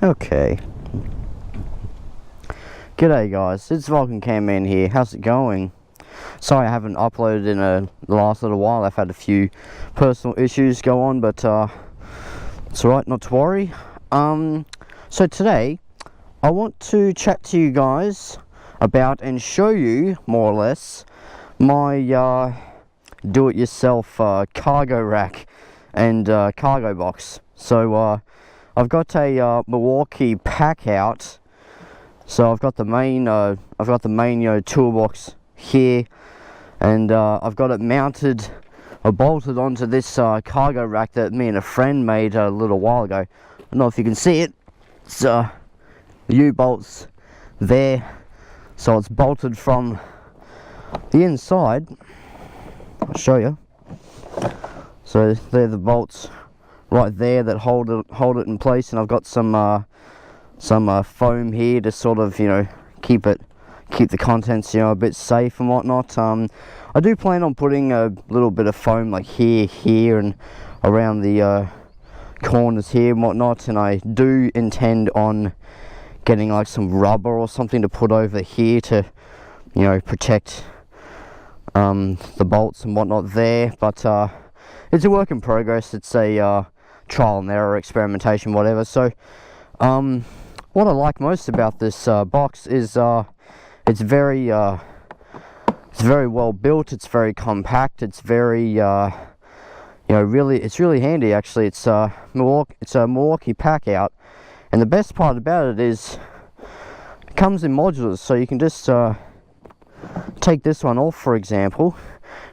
Okay. G'day guys, it's Vulcan Camman here. How's it going? Sorry I haven't uploaded in the last little while. I've had a few personal issues go on, but it's alright, not to worry. So today I want to chat to you guys about and show you more or less my do-it-yourself cargo rack and cargo box. So I've got a Milwaukee Packout. So I've got the main toolbox here, and I've got it mounted or bolted onto this cargo rack that me and a friend made a little while ago. I don't know if you can see it. It's the U-bolts there, so it's bolted from the inside. I'll show you. So they're the bolts right there that hold it in place, and I've got some foam here to sort of, you know, keep the contents, you know, a bit safe and whatnot. I do plan on putting a little bit of foam like here and around the corners here and whatnot, and I do intend on getting like some rubber or something to put over here to, you know, protect the bolts and whatnot there. But it's a work in progress. It's a trial and error, experimentation, whatever. So what I like most about this box is it's very well built. It's very compact. It's very you know, it's really handy actually. It's a Milwaukee Packout, and the best part about it is it comes in modulars, so you can just take this one off, for example,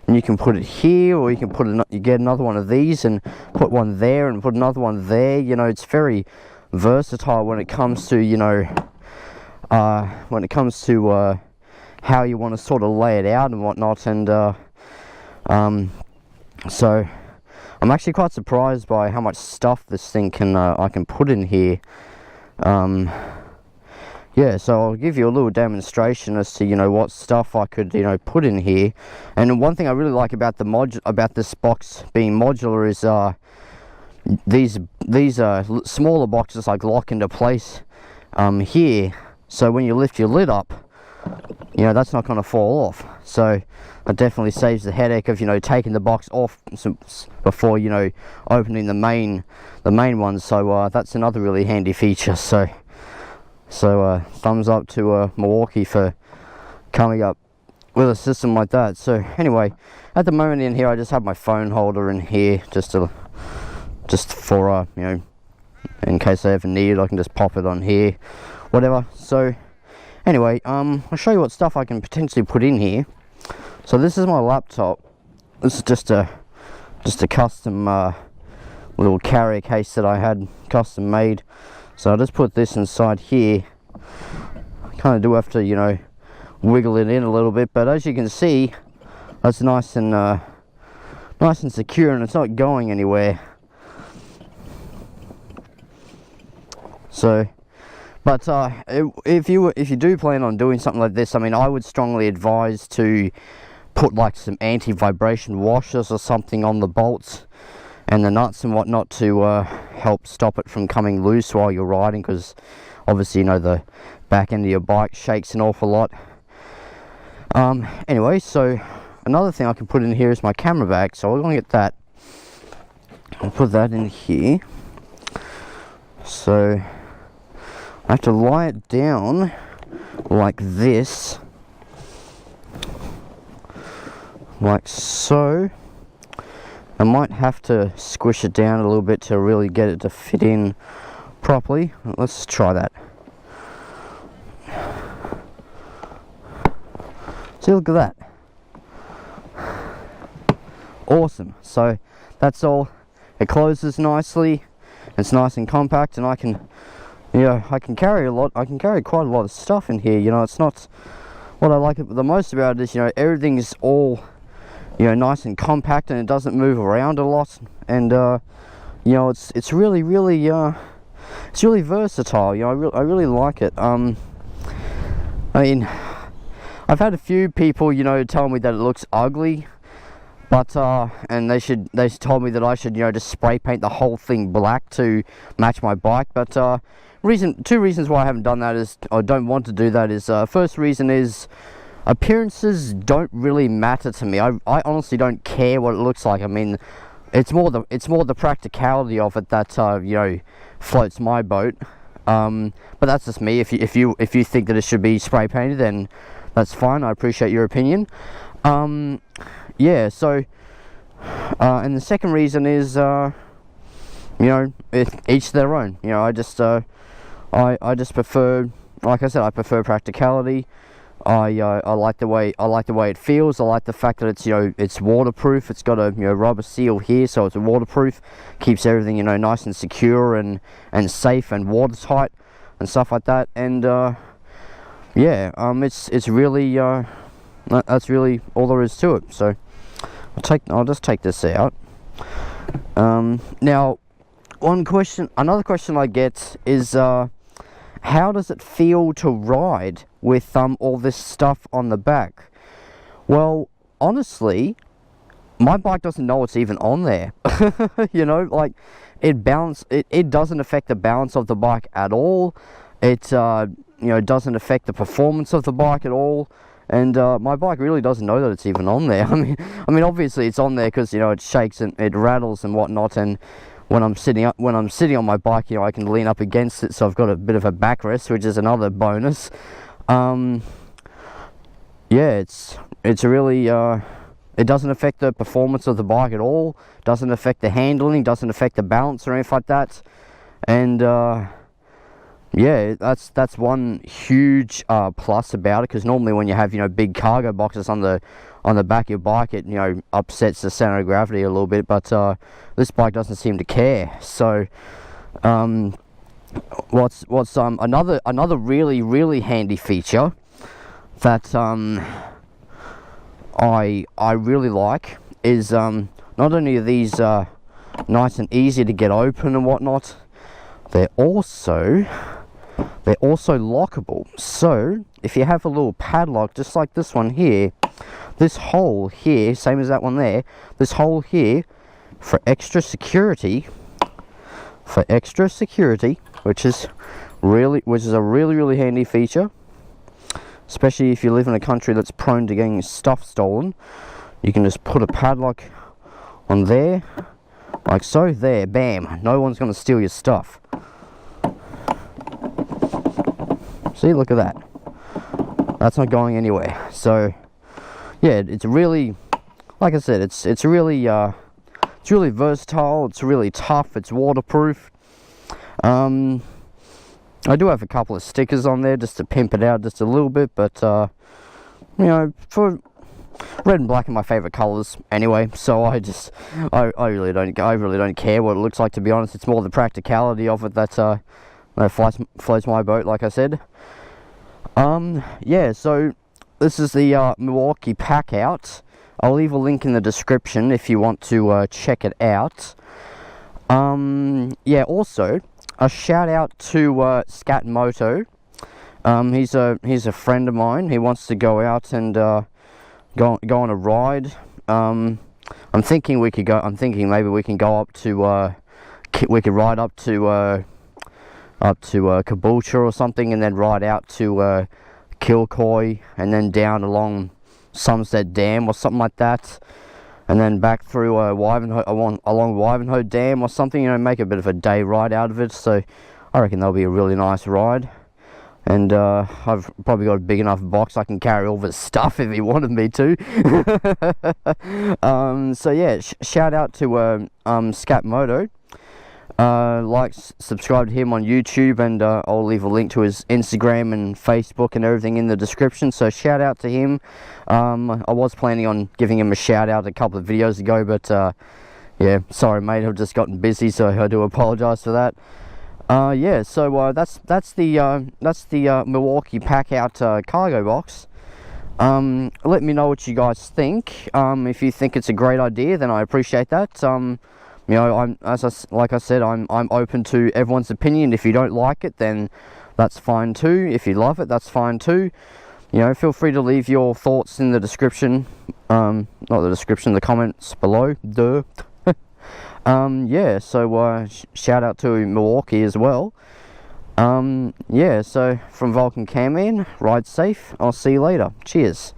and you can put it here, or you can you get another one of these and put one there and put another one there. You know, it's very versatile when it comes to, you know, when it comes to how you want to sort of lay it out and whatnot. And so I'm actually quite surprised by how much stuff this thing can I can put in here. Yeah, so I'll give you a little demonstration as to, you know, what stuff I could, you know, put in here. And one thing I really like about about this box being modular is these smaller boxes like lock into place here, so when you lift your lid up, you know, that's not going to fall off. So it definitely saves the headache of, you know, taking the box off before, you know, opening the main one. So that's another really handy feature. So thumbs up to Milwaukee for coming up with a system like that. So anyway, at the moment in here I just have my phone holder in here just for you know, in case I ever need it, I can just pop it on here, whatever. So anyway, I'll show you what stuff I can potentially put in here. So this is my laptop. This is just a custom little carrier case that I had custom made. So I'll just put this inside here. I kind of do have to, you know, wiggle it in a little bit, but as you can see, that's nice and secure, and it's not going anywhere. So, but if you do plan on doing something like this, I mean, I would strongly advise to put like some anti-vibration washers or something on the bolts and the nuts and whatnot to help stop it from coming loose while you're riding, because obviously, you know, the back end of your bike shakes an awful lot. Anyway, so another thing I can put in here is my camera bag, so we're going to get that. I'll put that in here. So I have to lie it down like this, like so. I might have to squish it down a little bit to really get it to fit in properly. Let's try that. See, look at that. Awesome. So that's all. It closes nicely. It's nice and compact, and I can, you know, I can carry quite a lot of stuff in here. You know, it's not, what I like the most about it is, you know, everything's all, you know, nice and compact, and it doesn't move around a lot, and you know, it's really it's really versatile. You know, I really like it. I mean, I've had a few people, you know, tell me that it looks ugly, But and they told me that I should, you know, just spray paint the whole thing black to match my bike. But two reasons why I haven't done that is, or don't want to do that is, first reason is appearances don't really matter to me. I honestly don't care what it looks like. I mean, it's more the practicality of it that you know, floats my boat. But that's just me. If you think that it should be spray painted, then that's fine. I appreciate your opinion. Yeah, so and the second reason is, you know, each their own. You know, I just prefer, like I said, I prefer practicality. I like the way it feels. I like the fact that it's, you know, it's waterproof. It's got a, you know, rubber seal here, so it's waterproof. Keeps everything, you know, nice and secure and safe and watertight and stuff like that. And yeah, it's really that's really all there is to it. So I'll just take this out. Now, another question I get is, how does it feel to ride with all this stuff on the back? Well, honestly, my bike doesn't know it's even on there. You know, like, it doesn't affect the balance of the bike at all. It you know, doesn't affect the performance of the bike at all. And my bike really doesn't know that it's even on there. I mean, obviously it's on there because, you know, it shakes and it rattles and whatnot. And when I'm sitting on my bike, you know, I can lean up against it, so I've got a bit of a backrest, which is another bonus. Yeah, it's really it doesn't affect the performance of the bike at all. Doesn't affect the handling. Doesn't affect the balance or anything like that. And yeah, that's one huge plus about it, because normally when you have, you know, big cargo boxes on the back of your bike, it, you know, upsets the center of gravity a little bit. But this bike doesn't seem to care. So what's another really handy feature that I really like is, not only are these nice and easy to get open and whatnot, they're also lockable. So if you have a little padlock just like this one here, this hole here, same as that one there, this hole here, for extra security, which is a really handy feature, especially if you live in a country that's prone to getting stuff stolen. You can just put a padlock on there, like so. There, bam, no one's going to steal your stuff. See, look at that. That's not going anywhere. So yeah, it's really, like I said, it's really versatile. It's really tough. It's waterproof. I do have a couple of stickers on there just to pimp it out just a little bit, but you know, for red and black are my favorite colors anyway, so I really don't care what it looks like, to be honest. It's more the practicality of it that floats my boat, like I said. Yeah, so this is the Milwaukee Packout. I'll leave a link in the description if you want to check it out. Yeah, also a shout out to Scat Moto. He's a friend of mine. He wants to go out and go on a ride. I'm thinking maybe we can go up to we could ride up to Caboolture or something, and then ride out to Kilcoy, and then down along Sunset Dam or something like that, and then back through along Wivenhoe Dam or something, you know, make a bit of a day ride out of it. So I reckon that'll be a really nice ride. And I've probably got a big enough box I can carry all this stuff if he wanted me to. So yeah, shout out to Scat Moto. Like, subscribe to him on YouTube, and I'll leave a link to his Instagram and Facebook and everything in the description. So shout out to him. I was planning on giving him a shout out a couple of videos ago, but yeah, sorry mate, I've just gotten busy, so I do apologize for that. Yeah, so that's the Milwaukee Packout Cargo Box. Let me know what you guys think. If you think it's a great idea, then I appreciate that. You know, like I said, I'm open to everyone's opinion. If you don't like it, then that's fine too. If you love it, that's fine too. you know, feel free to leave your thoughts in the description, not the description, the comments below. Duh. Yeah, so shout out to Milwaukee as well. Yeah, so from Vulcan Camman, ride safe. I'll see you later. Cheers.